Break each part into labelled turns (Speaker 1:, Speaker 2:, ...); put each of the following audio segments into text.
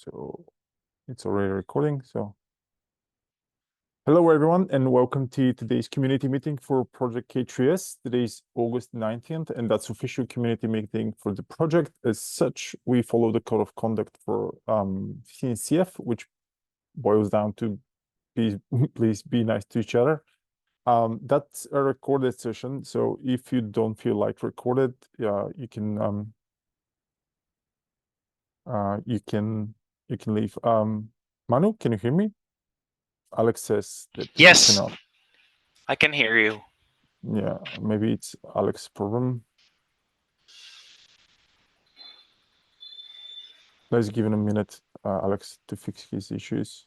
Speaker 1: So it's already recording. So hello, everyone, and welcome to today's community meeting for Project K3s. Today is August 19th, and that's official community meeting for the project. As such, we follow the code of conduct for CNCF, which boils down to please be nice to each other. That's a recorded session, so if you don't feel like recorded, you can leave. Manu, can you hear me? Alex says that he
Speaker 2: Yes,
Speaker 1: cannot.
Speaker 2: I can hear you.
Speaker 1: Yeah, maybe it's Alex's problem. Let's give him a minute, Alex, to fix his issues.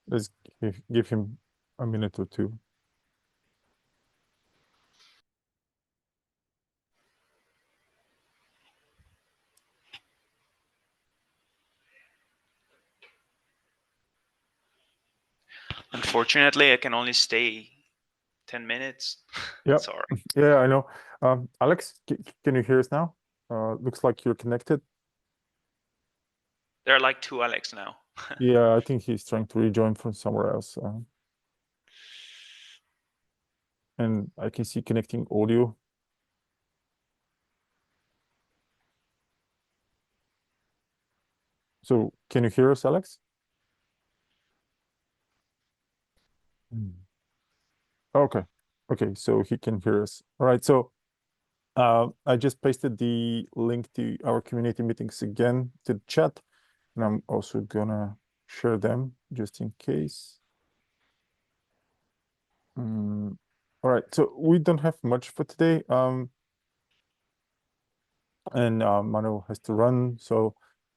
Speaker 1: Let's give him a minute or two.
Speaker 2: Unfortunately, I can only stay 10 minutes.
Speaker 1: Yeah,
Speaker 2: Sorry.
Speaker 1: yeah, I know. Alex, can you hear us now? Looks like you're connected.
Speaker 2: There are like two Alex now.
Speaker 1: Yeah, I think he's trying to rejoin from somewhere else. And I can see connecting audio. So can you hear us, Alex? Okay. Okay, so he can hear us. All right, so I just pasted the link to our community meetings again to the chat, and I'm also gonna share them just in case. All right, so we don't have much for today, and Manu has to run, so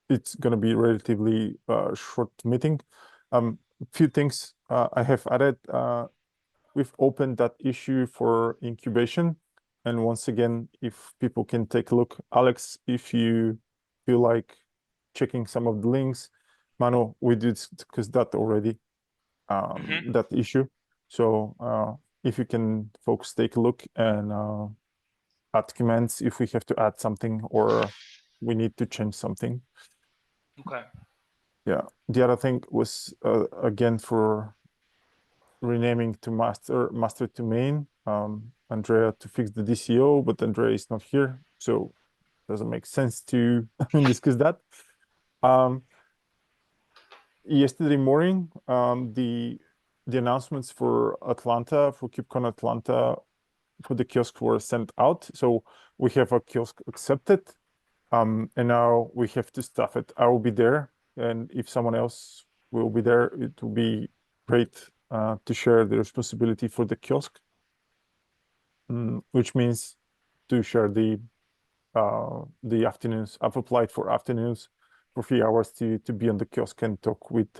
Speaker 1: it's gonna be relatively short meeting. A few things I have added. We've opened that issue for incubation. And once again, if people can take a look, Alex, if you feel like checking some of the links, Manu, we did discuss that already, that issue. So if you can, folks, take a look and add comments if we have to add something or we need to change something.
Speaker 2: Okay.
Speaker 1: Yeah. The other thing was, again, for renaming to master to main, Andrea to fix the DCO, but Andrea is not here, so doesn't make sense to discuss that. Yesterday morning, the announcements for Atlanta, for KubeCon Atlanta, for the kiosk were sent out. So we have a kiosk accepted, and now we have to staff it. I will be there, and if someone else will be there, it will be great to share the responsibility for the kiosk, which means to share the afternoons. I've applied for afternoons for 3 hours to be on the kiosk and talk with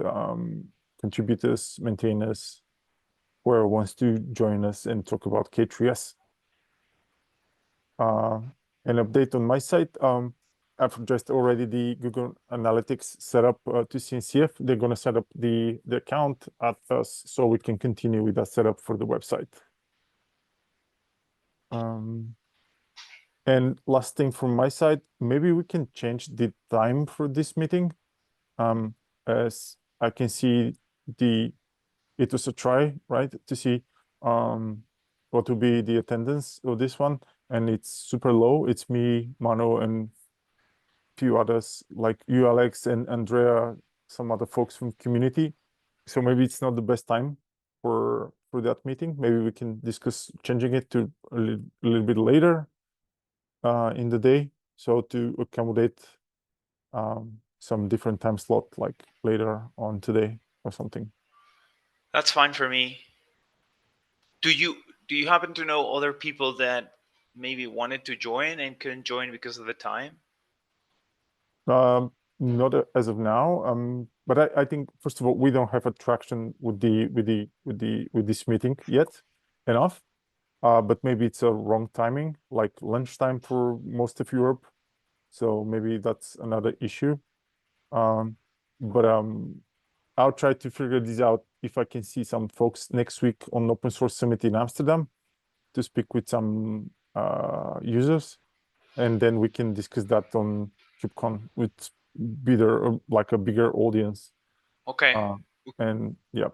Speaker 1: contributors, maintainers, whoever wants to join us and talk about K3s. An update on my side. I've addressed already the Google Analytics setup to CNCF. They're going to set up the account at us so we can continue with that setup for the website. And last thing from my side, maybe we can change the time for this meeting. As I can see, it was a try, right, to see what will be the attendance of this one, and it's super low. It's me, Mano, and few others like you, Alex, and Andrea, some other folks from community. So maybe it's not the best time for that meeting. Maybe we can discuss changing it to a little bit later in the day, so to accommodate some different time slot, like later on today or something.
Speaker 2: That's fine for me. Do you happen to know other people that maybe wanted to join and couldn't join because of the time?
Speaker 1: not as of now. But I think first of all we don't have a traction with this meeting yet enough. But maybe it's a wrong timing, like lunchtime for most of Europe. So maybe that's another issue. Um, but I'll try to figure this out if I can see some folks next week on Open Source Summit in Amsterdam to speak with some users, and then we can discuss that on KubeCon with like a bigger audience.
Speaker 2: Okay.
Speaker 1: And yeah,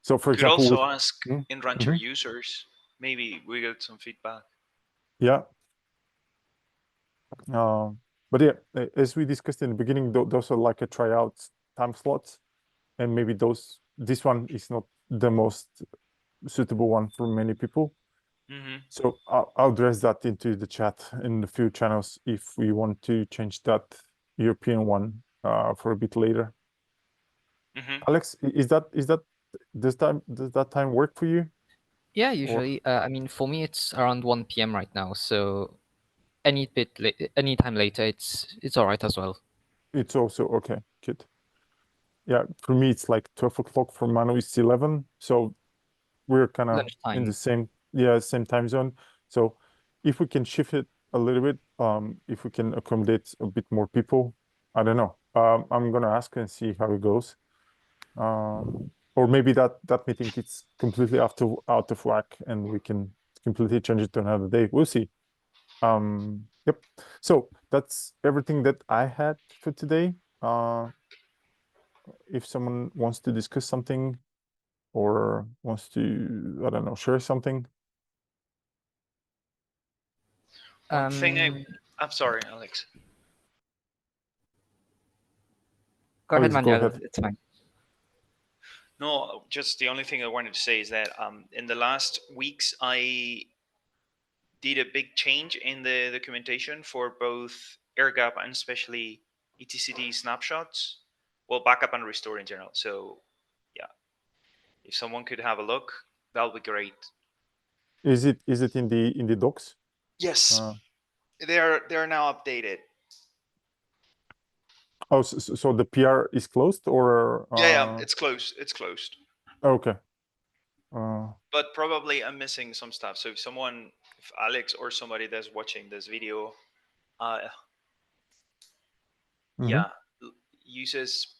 Speaker 1: so for
Speaker 2: Could
Speaker 1: example,
Speaker 2: also
Speaker 1: with
Speaker 2: ask in-rancher
Speaker 1: mhm,
Speaker 2: users. Maybe we get some feedback.
Speaker 1: yeah, but yeah, as we discussed in the beginning, those are like a tryout time slots, and maybe this one is not the most suitable one for many people.
Speaker 2: Mm-hmm.
Speaker 1: So I'll address that into the chat in a few channels if we want to change that European one for a bit later.
Speaker 2: Mm-hmm.
Speaker 1: Alex, does that time work for you?
Speaker 3: Yeah,
Speaker 1: Or
Speaker 3: usually. I mean, for me, it's around 1 p.m. right now, so any time later, it's all right as well.
Speaker 1: it's also okay, good. Yeah, for me it's like 12 o'clock. For Manu it's 11, so we're kind of in the
Speaker 3: Lunchtime.
Speaker 1: same time zone. So if we can shift it a little bit, if we can accommodate a bit more people, I don't know. I'm gonna ask and see how it goes. Or maybe that meeting is completely out of whack and we can completely change it to another day. We'll see. Yep. So that's everything that I had for today. If someone wants to discuss something or wants to, I don't know, share something.
Speaker 2: One thing
Speaker 3: Um,
Speaker 2: I'm sorry, Alex.
Speaker 3: Go ahead,
Speaker 1: Alex, go
Speaker 3: Manuel.
Speaker 1: ahead.
Speaker 3: It's fine.
Speaker 2: No, just the only thing I wanted to say is that in the last weeks I did a big change in the documentation for both air gap and especially etcd snapshots. Well, backup and restore in general. So yeah, if someone could have a look, that would be great.
Speaker 1: Is it in the docs?
Speaker 2: Yes,
Speaker 1: Uh,
Speaker 2: they're now updated.
Speaker 1: oh, so the PR is closed or
Speaker 2: Yeah, it's closed. It's closed.
Speaker 1: okay. Uh,
Speaker 2: But probably I'm missing some stuff. So if Alex or somebody that's watching this video, uh,
Speaker 1: mhm.
Speaker 2: yeah, uses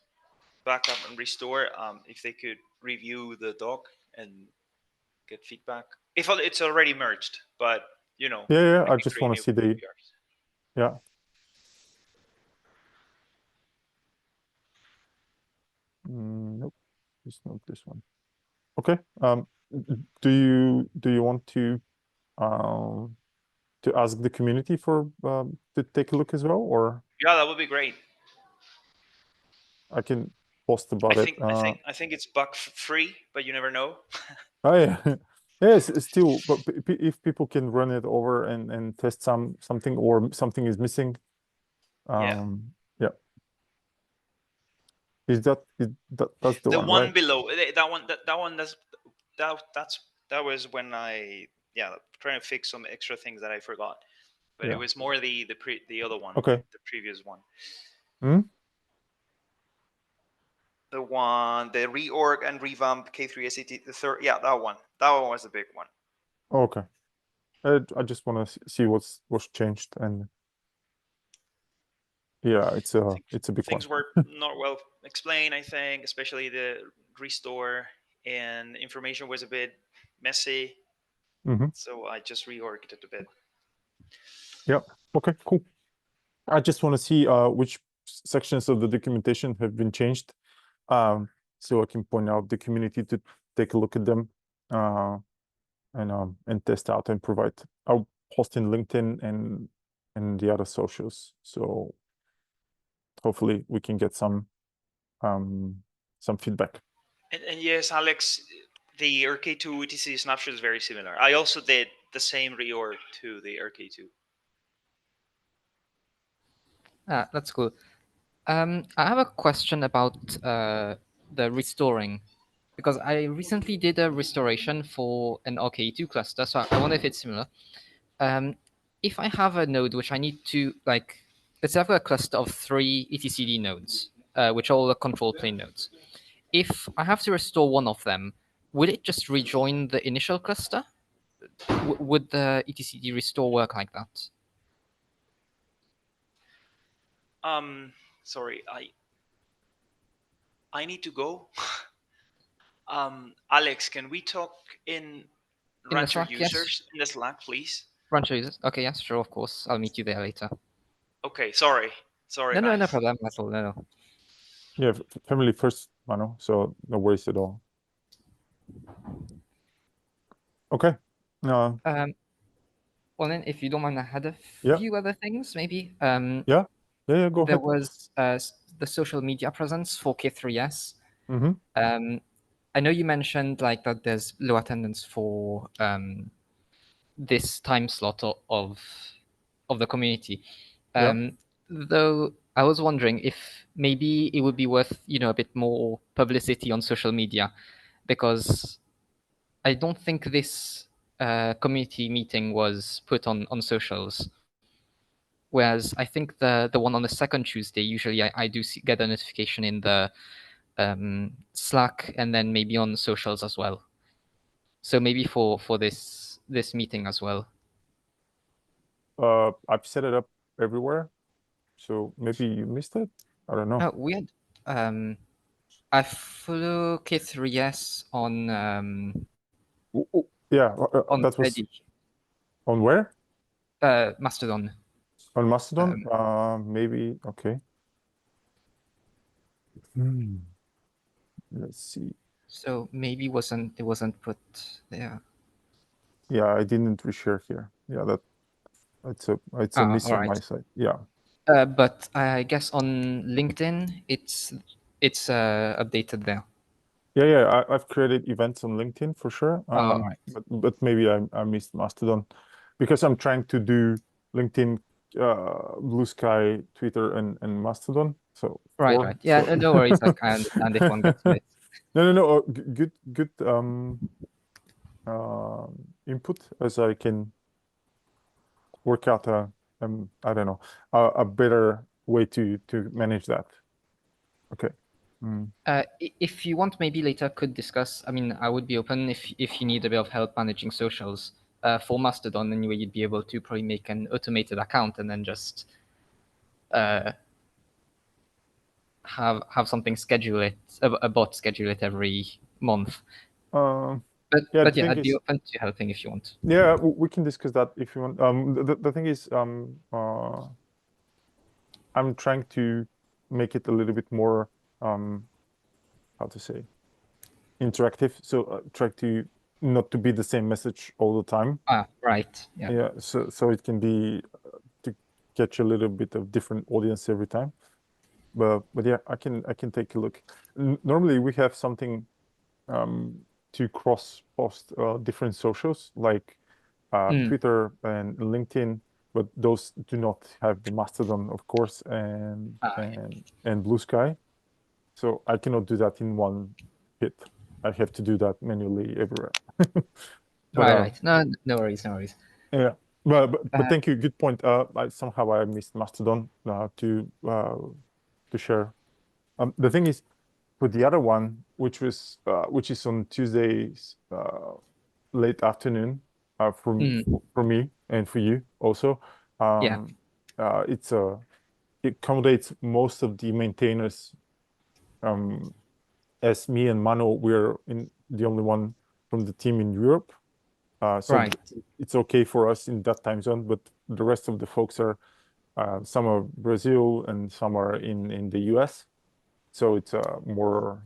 Speaker 2: backup and restore, if they could review the doc and get feedback. If it's already merged, but
Speaker 1: Yeah,
Speaker 2: we
Speaker 1: I
Speaker 2: can
Speaker 1: just
Speaker 2: create
Speaker 1: want to
Speaker 2: new
Speaker 1: see the
Speaker 2: PRs.
Speaker 1: yeah. Nope, it's not this one. Okay. Do you want to ask the community for to take a look as well, or
Speaker 2: Yeah, that would be great.
Speaker 1: I can post
Speaker 2: I
Speaker 1: about it.
Speaker 2: think I think I think it's bug free, but you never know.
Speaker 1: Oh yeah, yes, still, but if people can run it over and test something or something is missing,
Speaker 2: Yeah,
Speaker 1: yeah, that's the
Speaker 2: the
Speaker 1: one, right?
Speaker 2: one below that one that was when I trying to fix some extra things that I forgot, but it
Speaker 1: Yeah.
Speaker 2: was more the other one,
Speaker 1: Okay.
Speaker 2: the previous one.
Speaker 1: Hmm?
Speaker 2: The reorg and revamp K3s the third. Yeah, that one was the big one.
Speaker 1: Okay. I just want to see what's changed, and yeah, it's a big one.
Speaker 2: Things were not well explained, I think, especially the restore, and information was a bit messy,
Speaker 1: Hmm.
Speaker 2: so I just reorged it a bit.
Speaker 1: Yeah. Okay. Cool. I just want to see which sections of the documentation have been changed, so I can point out the community to take a look at them, and test out and provide. I'll post in LinkedIn and the other socials. So hopefully we can get some feedback.
Speaker 2: And yes, Alex, the RK2 ETC snapshot is very similar. I also did the same reorg to the RK2.
Speaker 3: That's cool. I have a question about the restoring, because I recently did a restoration for an RK2 cluster, so I wonder if it's similar. If I have a node which I need to like let's have a cluster of 3 etcd nodes, which are all the control plane nodes. If I have to restore one of them, will it just rejoin the initial cluster? Would the etcd restore work like that?
Speaker 2: Sorry, I need to go. Alex, can we talk in
Speaker 3: the
Speaker 2: Rancher
Speaker 3: Slack, yes.
Speaker 2: users in the Slack, please?
Speaker 3: Rancher users? Okay, yes, sure, of course. I'll meet you there later.
Speaker 2: Okay, sorry,
Speaker 3: No,
Speaker 2: guys.
Speaker 3: no problem at all. No.
Speaker 1: Yeah, family first, Mano. So no worries at all. Okay.
Speaker 3: Well, then, if you don't mind, I had a
Speaker 1: Yeah.
Speaker 3: few other things, maybe.
Speaker 1: Yeah. Go
Speaker 3: There
Speaker 1: ahead.
Speaker 3: was the social media presence for K3s.
Speaker 1: Mm-hmm.
Speaker 3: I know you mentioned like that there's low attendance for this time slot of the community.
Speaker 1: Yeah.
Speaker 3: Though I was wondering if maybe it would be worth, a bit more publicity on social media, because I don't think this community meeting was put on socials. Whereas I think the one on the second Tuesday, usually I do get a notification in the Slack and then maybe on socials as well. So maybe for this meeting as well.
Speaker 1: I've set it up everywhere, so maybe you missed it. I don't know.
Speaker 3: We had I follow K3s on
Speaker 1: Yeah,
Speaker 3: on
Speaker 1: that was
Speaker 3: Reddit,
Speaker 1: on where?
Speaker 3: Mastodon.
Speaker 1: On Mastodon? Maybe. Okay. Let's see.
Speaker 3: So maybe it wasn't put there.
Speaker 1: Yeah, I didn't reshare here. Yeah, it's a miss on my side. Yeah.
Speaker 3: But I guess on LinkedIn, it's updated there.
Speaker 1: Yeah. I've created events on LinkedIn for sure.
Speaker 3: Right.
Speaker 1: But maybe I missed Mastodon because I'm trying to do LinkedIn, Blue Sky, Twitter, and Mastodon. So
Speaker 3: Right. Yeah,
Speaker 1: so.
Speaker 3: no worries. Like, I understand if one gets missed.
Speaker 1: No. Oh, good input, as I can work out I don't know, a better way to manage that. Okay.
Speaker 3: If you want, maybe later could discuss. I mean, I would be open if you need a bit of help managing socials for Mastodon. Anyway, you'd be able to probably make an automated account and then just have something schedule it, a bot schedule it every month. But yeah, I'd be open to helping if you want.
Speaker 1: Yeah, we can discuss that if you want. The thing is, I'm trying to make it a little bit more, how to say, interactive. So try to not to be the same message all the time.
Speaker 3: Right. Yeah.
Speaker 1: Yeah. So it can be to catch a little bit of different audience every time. But yeah, I can take a look. Normally we have something to cross post different socials like Twitter and LinkedIn, but those do not have the Mastodon, of course, and Blue Sky. So I cannot do that in one hit. I have to do that manually everywhere.
Speaker 3: Right. No worries.
Speaker 1: Yeah. But thank you. Good point. Somehow I missed Mastodon to share. The thing is, for the other one, which is on Tuesdays late afternoon, for me and for you also. It accommodates most of the maintainers. As me and Mano, we're the only one from the team in Europe. So it's okay for us in that time zone, but the rest of the folks are some are Brazil and some are in the US. So it's more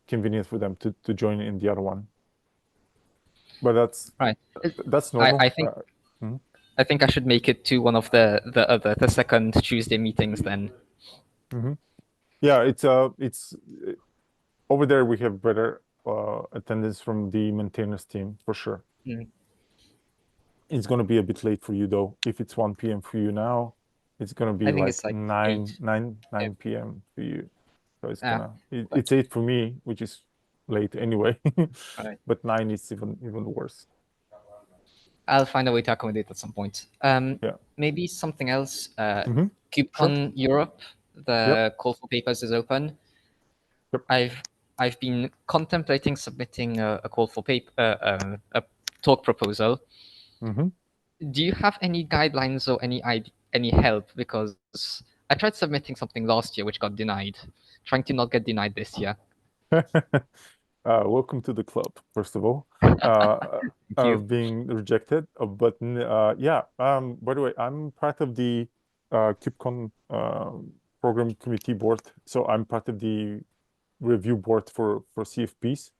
Speaker 1: convenient for them to join in the other one. But that's normal.
Speaker 3: I think I should make it to one of the second Tuesday meetings then.
Speaker 1: Yeah, it's over there. We have better attendance from the maintainers team for sure. It's going to be a bit late for you though. If it's 1 p.m. for you now, it's going to be like 9 p.m. for you. So it's it's 8 for me, which is late anyway. But 9 is even worse.
Speaker 3: I'll find a way to accommodate at some point.
Speaker 1: Yeah.
Speaker 3: Maybe something else.
Speaker 1: Mm-hmm.
Speaker 3: KubeCon Europe, the
Speaker 1: Yep.
Speaker 3: call for papers is open.
Speaker 1: Yep.
Speaker 3: I've been contemplating submitting a call for paper, a talk proposal.
Speaker 1: Mm-hmm.
Speaker 3: Do you have any guidelines or any help? Because I tried submitting something last year, which got denied. Trying to not get denied this year.
Speaker 1: Welcome to the club, first of all.
Speaker 3: Thank you.
Speaker 1: Being rejected, but yeah. By the way, I'm part of the KubeCon program committee board, so I'm part of the review board for CFPs.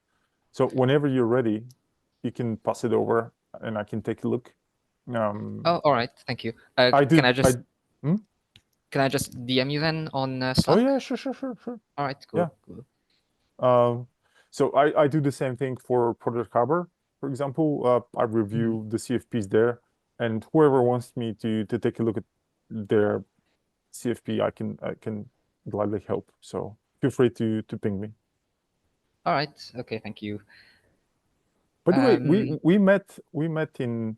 Speaker 1: So whenever you're ready, you can pass it over, and I can take a look.
Speaker 3: Oh, all right. Thank you.
Speaker 1: I
Speaker 3: Can
Speaker 1: did.
Speaker 3: I just
Speaker 1: Hmm?
Speaker 3: can I just DM you then on
Speaker 1: Oh
Speaker 3: Slack?
Speaker 1: yeah, sure.
Speaker 3: All right. Cool.
Speaker 1: Yeah.
Speaker 3: Cool.
Speaker 1: So I do the same thing for Project Harbor, for example. I review the CFPs there, and whoever wants me to take a look at their CFP, I can gladly help. So feel free to ping me.
Speaker 3: All right. Okay. Thank you.
Speaker 1: By the way, we met in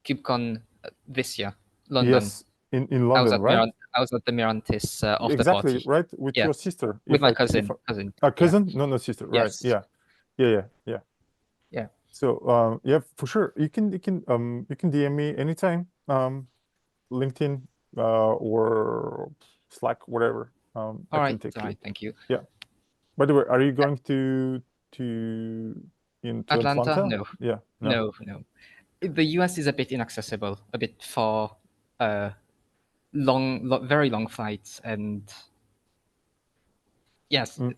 Speaker 3: KubeCon this year, London.
Speaker 1: yes, in London, right?
Speaker 3: I was at the Mirantis after
Speaker 1: Exactly,
Speaker 3: party.
Speaker 1: right? With
Speaker 3: Yeah,
Speaker 1: your sister,
Speaker 3: with
Speaker 1: if
Speaker 3: my
Speaker 1: I if
Speaker 3: cousin.
Speaker 1: I,
Speaker 3: Cousin.
Speaker 1: a
Speaker 3: Yeah.
Speaker 1: cousin? No, sister. Right?
Speaker 3: Yes.
Speaker 1: Yeah.
Speaker 3: Yeah.
Speaker 1: So yeah, for sure. You can DM me anytime. LinkedIn or Slack, whatever. I
Speaker 3: All
Speaker 1: can
Speaker 3: right.
Speaker 1: take a
Speaker 3: All right.
Speaker 1: look.
Speaker 3: Thank you.
Speaker 1: Yeah. By the way, are you going to
Speaker 3: Atlanta?
Speaker 1: Atlanta?
Speaker 3: No.
Speaker 1: Yeah. No.
Speaker 3: No. No. The US is a bit inaccessible, a bit far, very long flights, and yes,
Speaker 1: Mm.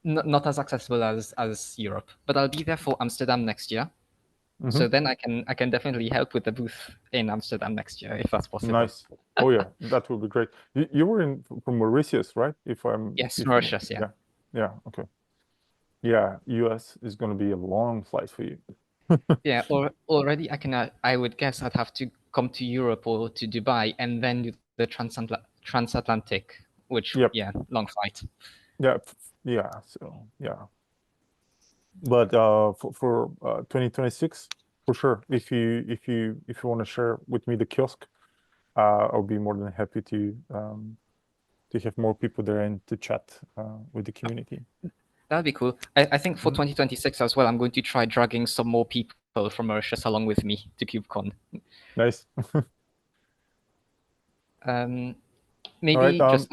Speaker 3: not as accessible as Europe. But I'll be there for Amsterdam next year.
Speaker 1: Mm-hmm.
Speaker 3: So then I can definitely help with the booth in Amsterdam next year if that's possible.
Speaker 1: Nice. Oh yeah, that would be great. You were from Mauritius, right?
Speaker 3: Yes, Mauritius. Yeah.
Speaker 1: Yeah. Okay. Yeah. US is going to be a long flight for you.
Speaker 3: Yeah. Or already I would guess I'd have to come to Europe or to Dubai and then do the transatlantic, which
Speaker 1: Yep.
Speaker 3: yeah, long flight.
Speaker 1: Yeah. Yeah. So yeah. But for 2026, for sure, if you want to share with me the kiosk, I'll be more than happy to have more people there and to chat with the community.
Speaker 3: That'd be cool. I think for 2026 as well, I'm going to try dragging some more people from Mauritius along with me to KubeCon.
Speaker 1: Nice.
Speaker 3: Maybe
Speaker 1: All right.
Speaker 3: just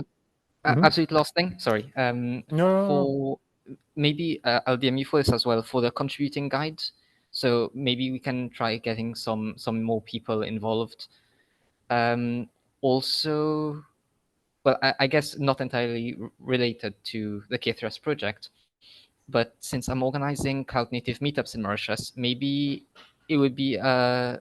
Speaker 1: Mhm.
Speaker 3: absolute last thing. Sorry.
Speaker 1: No.
Speaker 3: For maybe I'll DM you for this as well for the contributing guide. So maybe we can try getting some more people involved. Also, well, I guess not entirely related to the K3s project, but since I'm organizing cloud native meetups in Mauritius, maybe it would be an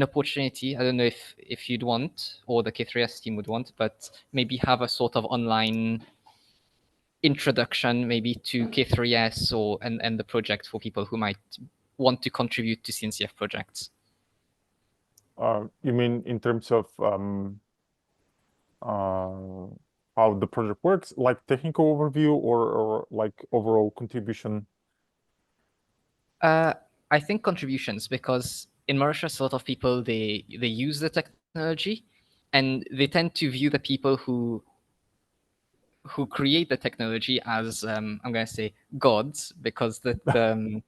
Speaker 3: opportunity. I don't know if you'd want or the K3s team would want, but maybe have a sort of online introduction maybe to K3s or and the project for people who might want to contribute to CNCF projects.
Speaker 1: You mean in terms of how the project works, like technical overview or like overall contribution?
Speaker 3: I think contributions, because in Mauritius, a lot of people they use the technology, and they tend to view the people who create the technology as I'm going to say gods, because the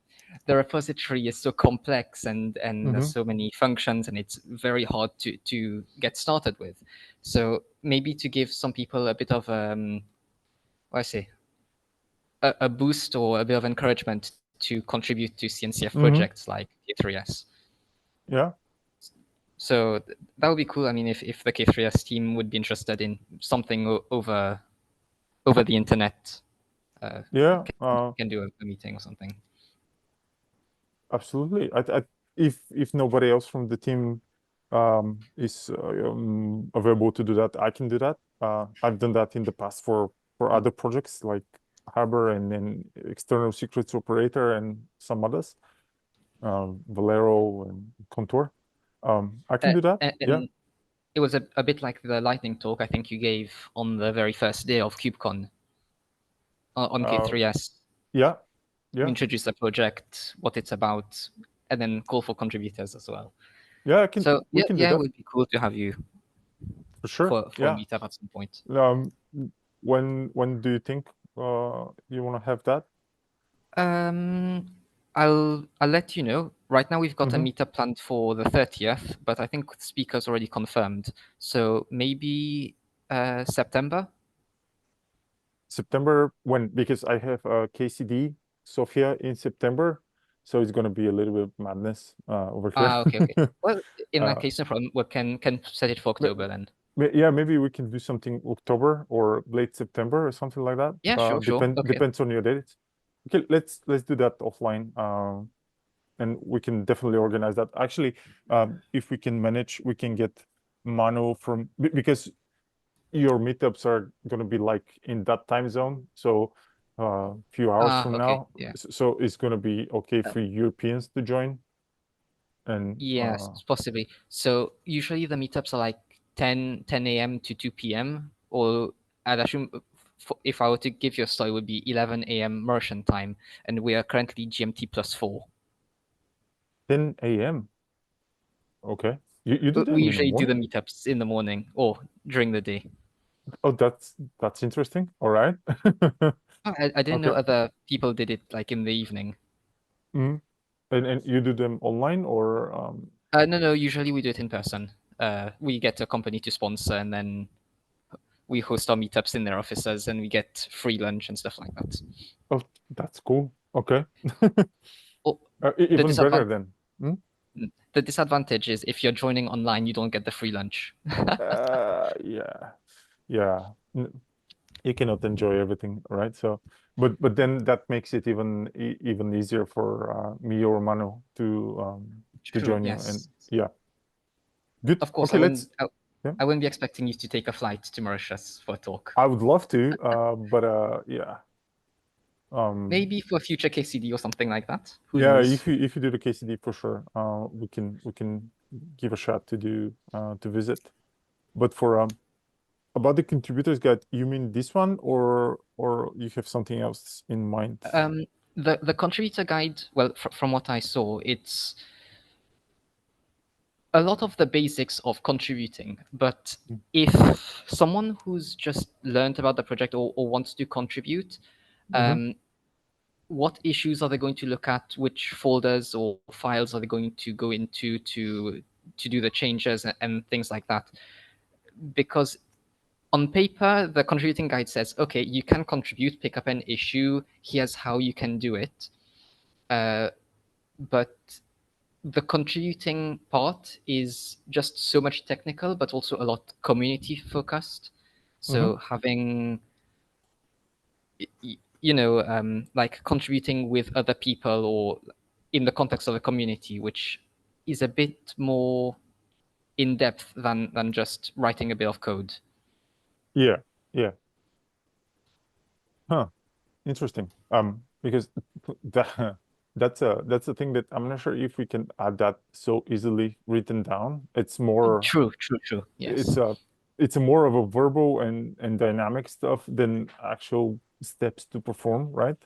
Speaker 3: repository is so complex and there's so many functions, and it's very hard to get started with. So maybe to give some people a bit of what I say a boost or a bit of encouragement to contribute to CNCF projects like K3s.
Speaker 1: Yeah.
Speaker 3: So that would be cool. I mean, if the K3s team would be interested in something over the internet,
Speaker 1: Yeah.
Speaker 3: can do a meeting or something.
Speaker 1: Absolutely. If nobody else from the team is available to do that, I can do that. I've done that in the past for other projects like Harbor and then External Secrets Operator and some others, Valero and Contour. I can do that. Yeah.
Speaker 3: And it was a bit like the lightning talk I think you gave on the very first day of KubeCon on K3s.
Speaker 1: Yeah.
Speaker 3: You
Speaker 1: Yeah.
Speaker 3: introduce the project, what it's about. and then call for contributors as well.
Speaker 1: Yeah,
Speaker 3: So
Speaker 1: we
Speaker 3: yeah,
Speaker 1: can do
Speaker 3: yeah, it
Speaker 1: that
Speaker 3: would be cool to have you
Speaker 1: for sure.
Speaker 3: for a
Speaker 1: Yeah.
Speaker 3: meetup at some point.
Speaker 1: When do you think you want to have that?
Speaker 3: I'll let you know. Right now we've got a
Speaker 1: Mhm.
Speaker 3: meetup planned for the 30th, but I think speakers already confirmed. So maybe September.
Speaker 1: September when? Because I have KCD Sofia in September, so it's gonna be a little bit madness over here.
Speaker 3: Ah, okay, okay. Well, in that
Speaker 1: Uh,
Speaker 3: case, no problem. We can set it for
Speaker 1: ma-
Speaker 3: October then.
Speaker 1: yeah, maybe we can do something October or late September or something like that.
Speaker 3: Yeah, sure, sure. Okay.
Speaker 1: Depends on your dates. Okay, let's do that offline. And we can definitely organize that. Actually, if we can manage, we can get Manu from because your meetups are going to be like in that time zone, so a few hours
Speaker 3: Ah,
Speaker 1: from
Speaker 3: okay.
Speaker 1: now.
Speaker 3: Yeah.
Speaker 1: So it's going to be okay
Speaker 3: Uh,
Speaker 1: for Europeans to join. And
Speaker 3: Yes, possibly. So usually the meetups are like 10 a.m. to 2 p.m. Or I'd assume if I were to give you a slot, it would be 11 a.m. Merchant time, and we are currently GMT +4.
Speaker 1: 10 a.m. Okay, you do
Speaker 3: We
Speaker 1: them in the
Speaker 3: usually do the
Speaker 1: morning?
Speaker 3: meetups in the morning or during the day.
Speaker 1: Oh, that's interesting. All right.
Speaker 3: Oh, I didn't know
Speaker 1: Okay.
Speaker 3: other people did it like in the evening.
Speaker 1: Mhm. And you do them online or
Speaker 3: No, usually we do it in person. We get a company to sponsor, and then we host our meetups in their offices, and we get free lunch and stuff like that.
Speaker 1: oh, that's cool. Okay.
Speaker 3: Oh, the
Speaker 1: Even better
Speaker 3: disadvantage.
Speaker 1: then. Hmm?
Speaker 3: The disadvantage is if you're joining online, you don't get the free lunch.
Speaker 1: Yeah, yeah. You cannot enjoy everything, right? So, but then that makes it even easier for me or Manu to
Speaker 3: True.
Speaker 1: join you. And
Speaker 3: Yes.
Speaker 1: yeah, good.
Speaker 3: Of course,
Speaker 1: Okay, let's. Yeah,
Speaker 3: I wouldn't be expecting you to take a flight to Mauritius for a talk.
Speaker 1: I would love to, but yeah,
Speaker 3: Maybe for a future KCD or something like that. Who
Speaker 1: yeah.
Speaker 3: knows?
Speaker 1: If you do the KCD for sure, we can give a shot to do to visit. But for about the contributors guide, you mean this one or you have something else in mind?
Speaker 3: The contributor guide. Well, from what I saw, it's a lot of the basics of contributing. But
Speaker 1: Mm.
Speaker 3: if someone who's just learned about the project or wants to contribute,
Speaker 1: Mhm.
Speaker 3: what issues are they going to look at? Which folders or files are they going to go into to do the changes and things like that? Because on paper, the contributing guide says, okay, you can contribute, pick up an issue. Here's how you can do it. But the contributing part is just so much technical, but also a lot community focused.
Speaker 1: Mhm.
Speaker 3: So having, like contributing with other people or in the context of a community, which is a bit more in depth than just writing a bit of code.
Speaker 1: Yeah, yeah. Huh. Interesting. Because that that's a thing that I'm not sure if we can add that so easily written down. It's more
Speaker 3: True. Yes.
Speaker 1: it's a it's a more of a verbal and dynamic stuff than actual steps to perform, right?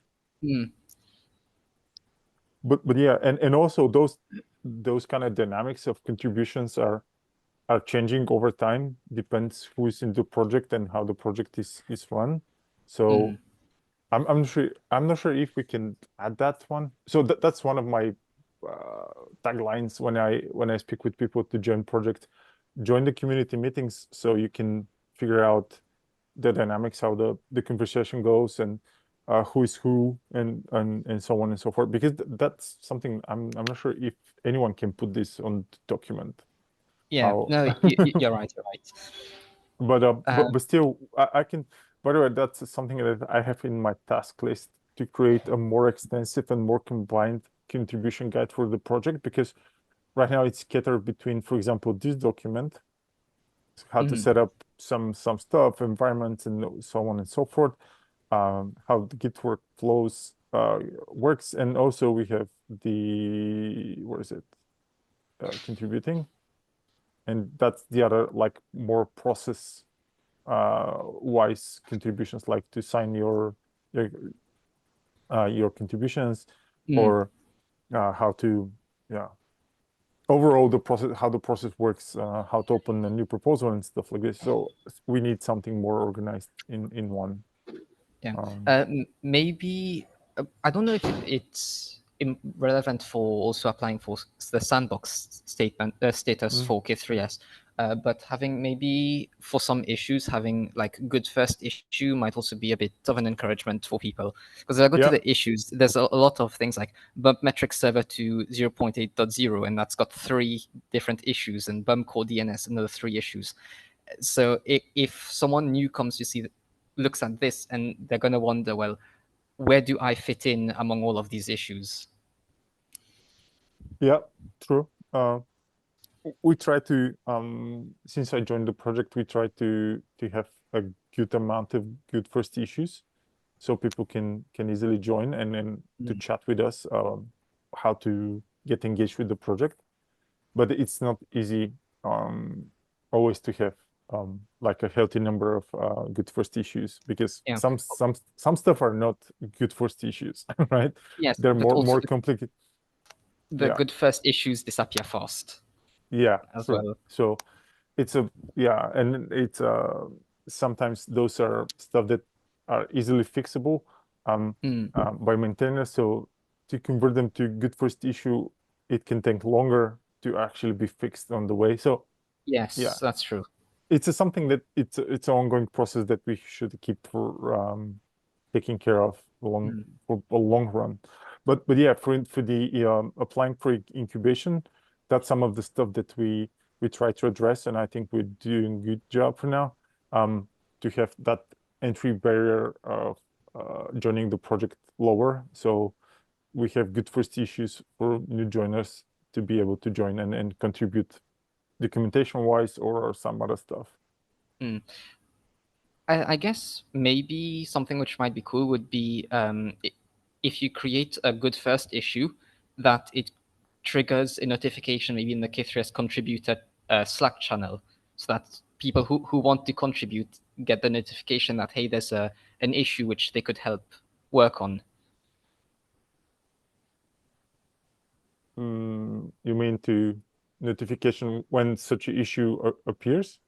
Speaker 3: Mm,
Speaker 1: But yeah, and also those kind of dynamics of contributions are changing over time. Depends who is in the project and how the project is run. So
Speaker 3: mm,
Speaker 1: I'm not sure if we can add that one. So that's one of my taglines when I speak with people to join project. Join the community meetings so you can figure out the dynamics, how the conversation goes, and who is who, and so on and so forth. Because that's something I'm not sure if anyone can put this on the document.
Speaker 3: yeah.
Speaker 1: How
Speaker 3: No, you're right. You're right.
Speaker 1: but still I can. By the way, that's something that I have in my task list to create a more extensive and more combined contribution guide for the project, because right now it's scattered between, for example, this document, how to set up some stuff, environments, and so on and so forth, how the Git workflows works, and also we have the where is it contributing, and that's the other like more process wise contributions, like to sign your contributions,
Speaker 3: Mm,
Speaker 1: or how to yeah, overall the process, how the process works, how to open a new proposal and stuff like this. So we need something more organized in one.
Speaker 3: Yeah. Maybe I don't know if it's relevant for also applying for the sandbox status for K3s, but having maybe for some issues having like good first issue might also be a bit of an encouragement for people, because I go to the issues. There's a lot of things like bump metric server to 0.8.0, and that's got 3 different issues, and bump core DNS another 3 issues. So if someone new comes to see looks at this and they're going to wonder, well, where do I fit in among all of these issues?
Speaker 1: Yeah, true. We try to, since I joined the project, we try to have a good amount of good first issues, so people can easily join and then to chat with us, how to get engaged with the project. But it's not easy always to have like a healthy number of good first issues, because some stuff are not good first issues, right?
Speaker 3: Yes,
Speaker 1: They're
Speaker 3: but also
Speaker 1: more complicated.
Speaker 3: the good first issues disappear fast.
Speaker 1: Yeah,
Speaker 3: as
Speaker 1: true.
Speaker 3: well.
Speaker 1: So it's and it's sometimes those are stuff that are easily fixable by maintainers. So to convert them to good first issue, it can take longer to actually be fixed on the way. So
Speaker 3: yes,
Speaker 1: yeah,
Speaker 3: that's true.
Speaker 1: It's something that it's an ongoing process that we should keep for taking care of for a long run. But yeah, for the applying for incubation, that's some of the stuff that we try to address, and I think we're doing a good job for now. To have that entry barrier of joining the project lower, so we have good first issues for new joiners to be able to join and contribute documentation wise or some other stuff.
Speaker 3: I guess maybe something which might be cool would be if you create a good first issue, that it triggers a notification maybe in the K3s contributor Slack channel, so that people who want to contribute get the notification that, hey, there's an issue which they could help work on.
Speaker 1: You mean to notification when such an issue appears?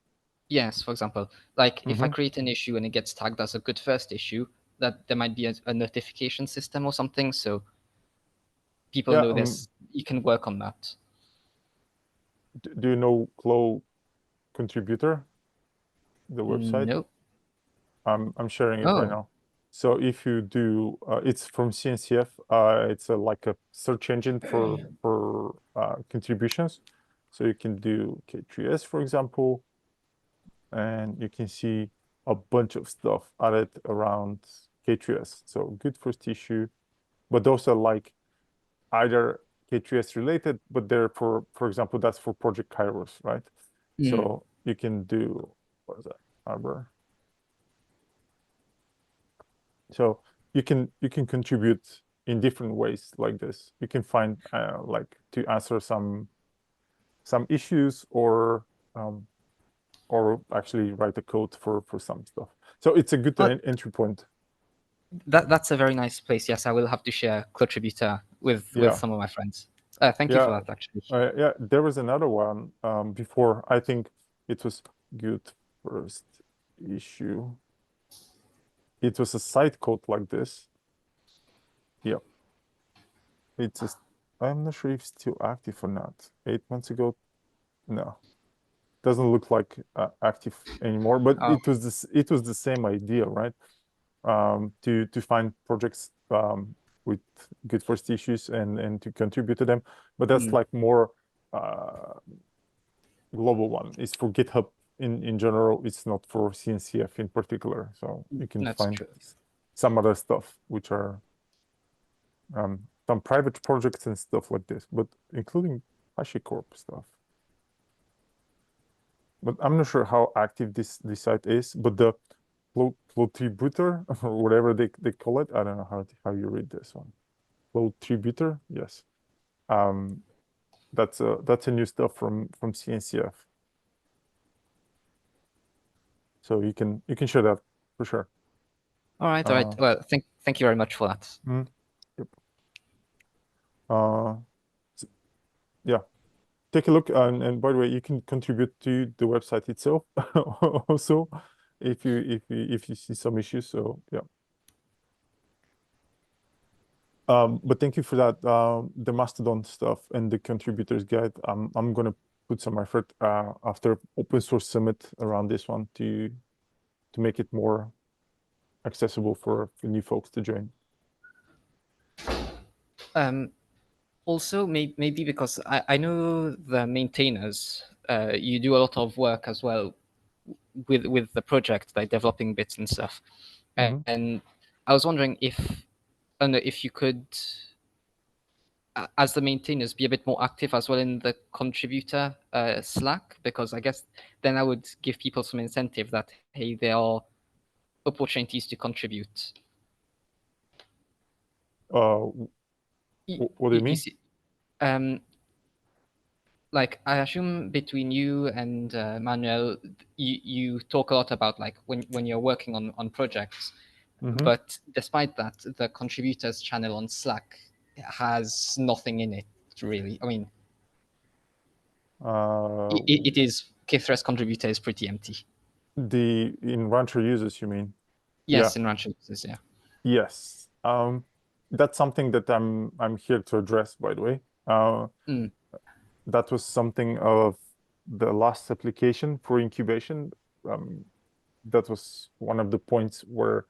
Speaker 3: Yes, for example, like if I create an issue and it gets tagged as a good first issue, that there might be a notification system or something, so people know this. You can work on that.
Speaker 1: Do you know Cloud Contributor, the website?
Speaker 3: No.
Speaker 1: I'm sharing it right now. So if you do, it's from CNCF. It's like a search engine for contributions. So you can do K3s, for example, and you can see a bunch of stuff added around K3s. So good first issue, but those are like either K3s related, but they're for example, that's for Project Kairos, right? So you can do, what is that, Arbor? So you can contribute in different ways like this. You can find like to answer some issues or actually write a code for some stuff. So it's a good entry point.
Speaker 3: That's a very nice place. Yes, I will have to share Contributor with some of my friends. Thank you for that, actually.
Speaker 1: Yeah, there was another one before. I think it was good first issue. It was a site code like this. Yeah. It's just, I'm not sure if it's still active or not. 8 months ago, no. Doesn't look like active anymore, but it was the same idea, right? To find projects with good first issues and to contribute to them. But that's like more global one. It's for GitHub in general. It's not for CNCF in particular. So you can find some other stuff which are some private projects and stuff like this, but including HashiCorp stuff. But I'm not sure how active this site is. But the Contributor or whatever they call it, I don't know how you read this one. Contributor, yes. That's a new stuff from CNCF. So you can share that for sure.
Speaker 3: All right. Well, thank you very much for that.
Speaker 1: Yep. yeah, take a look. And by the way, you can contribute to the website itself also if you see some issues. So yeah. But thank you for that. The Mastodon stuff and the contributors guide. I'm gonna put some effort after Open Source Summit around this one to make it more accessible for new folks to join.
Speaker 3: Also, maybe because I know the maintainers, you do a lot of work as well with the project, like developing bits and stuff. And I was wondering if, I don't know, if you could, as the maintainers, be a bit more active as well in the contributor Slack, because I guess then I would give people some incentive that, hey, there are opportunities to contribute.
Speaker 1: What do you mean?
Speaker 3: See, like I assume between you and Manuel, you talk a lot about like when you're working on projects, but despite that, the contributors channel on Slack has nothing in it really. I mean, it is K3s contributor is pretty empty.
Speaker 1: In Rancher users, you mean?
Speaker 3: Yes,
Speaker 1: Yeah.
Speaker 3: in Rancher users, yeah.
Speaker 1: Yes. That's something that I'm here to address, by the way. That was something of the last application for incubation. That was one of the points where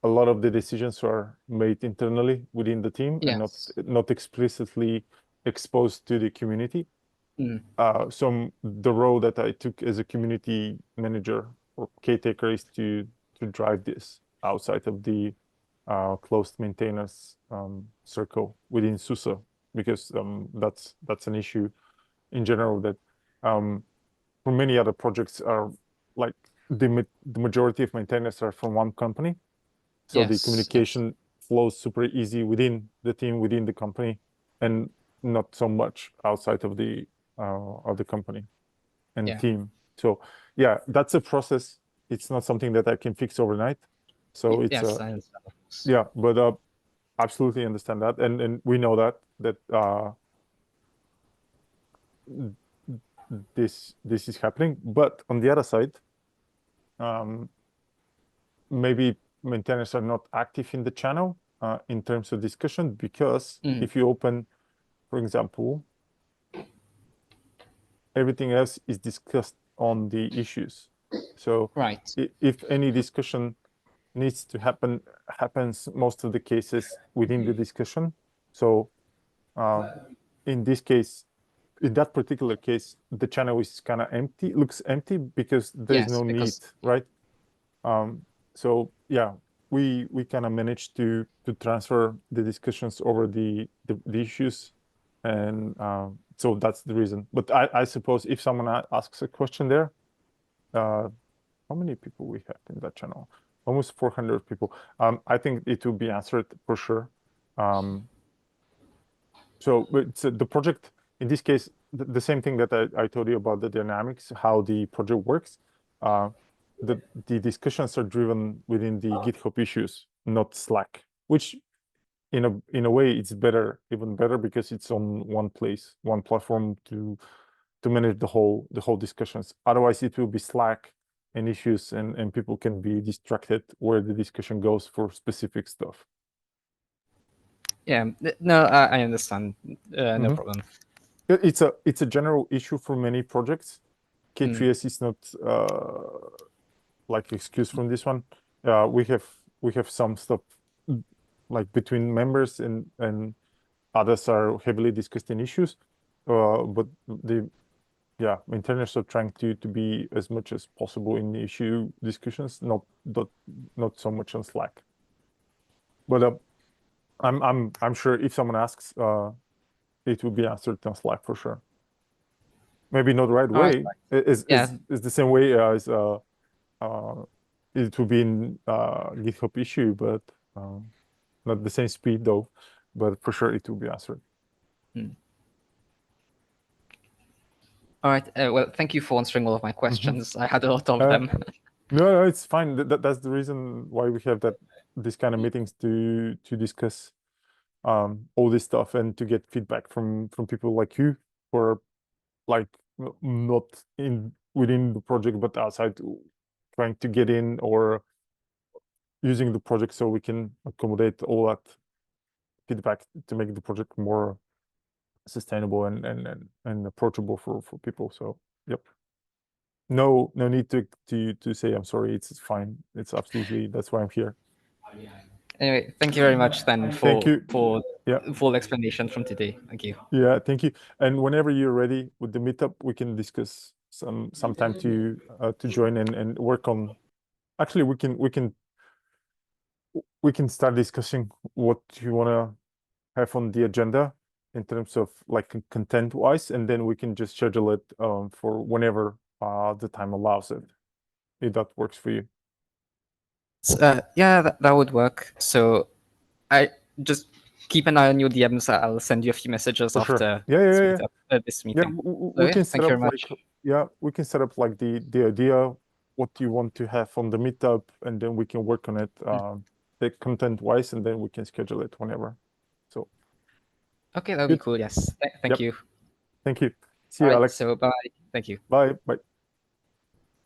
Speaker 1: a lot of the decisions are made internally within the team and not explicitly exposed to the community. So the role that I took as a community manager or caretaker is to drive this outside of the closed maintainers circle within SUSE, because that's an issue in general that for many other projects are like the majority of maintainers are from one company, so the communication flows super easy within the team, within the company, and not so much outside of the company and team. So yeah, that's a process. It's not something that I can fix overnight. So it's yeah, but absolutely understand that, and we know that this is happening. But on the other side, maybe maintainers are not active in the channel in terms of discussion, because if you open, for example, everything else is discussed on the issues. So if any discussion needs to happens most of the cases within the discussion. So in this case, in that particular case, the channel is kind of empty, looks empty, because there is no need, right? So yeah, we kind of managed to transfer the discussions over the issues, and so that's the reason. But I suppose if someone asks a question there, how many people we have in that channel? Almost 400 people. I think it will be answered for sure. So the project, in this case, the same thing that I told you about the dynamics, how the project works. The discussions are driven within the GitHub issues, not Slack, which in a way it's better, even better, because it's on one place, one platform to manage the whole discussions. Otherwise, it will be Slack and issues, and people can be distracted where the discussion goes for specific stuff.
Speaker 3: Yeah, no, I understand. No problem.
Speaker 1: It's a general issue for many projects. K3s is not like excuse from this one. We have some stuff like between members, and others are heavily discussed in issues. But the maintainers are trying to be as much as possible in the issue discussions, not so much on Slack. But I'm sure if someone asks, it will be answered on Slack for sure. Maybe not right away. It's the same way as it will be in GitHub issue, but not the same speed though. But for sure, it will be answered.
Speaker 3: All right. Well, thank you for answering all of my questions. I had a lot of them.
Speaker 1: No, it's fine. That's the reason why we have this kind of meetings to discuss all this stuff and to get feedback from people like you. were like not within the project but outside, trying to get in or using the project so we can accommodate all that feedback to make the project more sustainable and approachable for people. So yep, no need to say I'm sorry. It's fine. It's absolutely, that's why I'm here.
Speaker 3: Anyway, thank you very much then
Speaker 1: Thank you.
Speaker 3: for
Speaker 1: Yeah.
Speaker 3: full explanation from today. Thank you.
Speaker 1: Yeah, thank you. And whenever you're ready with the meetup, we can discuss some time to join and work on. Actually, we can start discussing what you want to have on the agenda in terms of like content wise, and then we can just schedule it for whenever the time allows it, if that works for you.
Speaker 3: Yeah, that would work. So I just keep an eye on your DMs. I'll send you a few messages
Speaker 1: For
Speaker 3: after
Speaker 1: sure.
Speaker 3: this
Speaker 1: Yeah,
Speaker 3: meeting.
Speaker 1: we
Speaker 3: Okay,
Speaker 1: can
Speaker 3: thank
Speaker 1: set
Speaker 3: you
Speaker 1: up
Speaker 3: very
Speaker 1: like,
Speaker 3: much.
Speaker 1: yeah, we can set up like the idea, what you want to have on the meetup, and then we can work on it the content wise, and then we can schedule it whenever. So
Speaker 3: Okay, that would be
Speaker 1: good.
Speaker 3: cool. Yes. Thank
Speaker 1: Yep.
Speaker 3: you.
Speaker 1: Thank you. See
Speaker 3: All
Speaker 1: you,
Speaker 3: right.
Speaker 1: Alex.
Speaker 3: So bye. Thank you.
Speaker 1: Bye. Bye.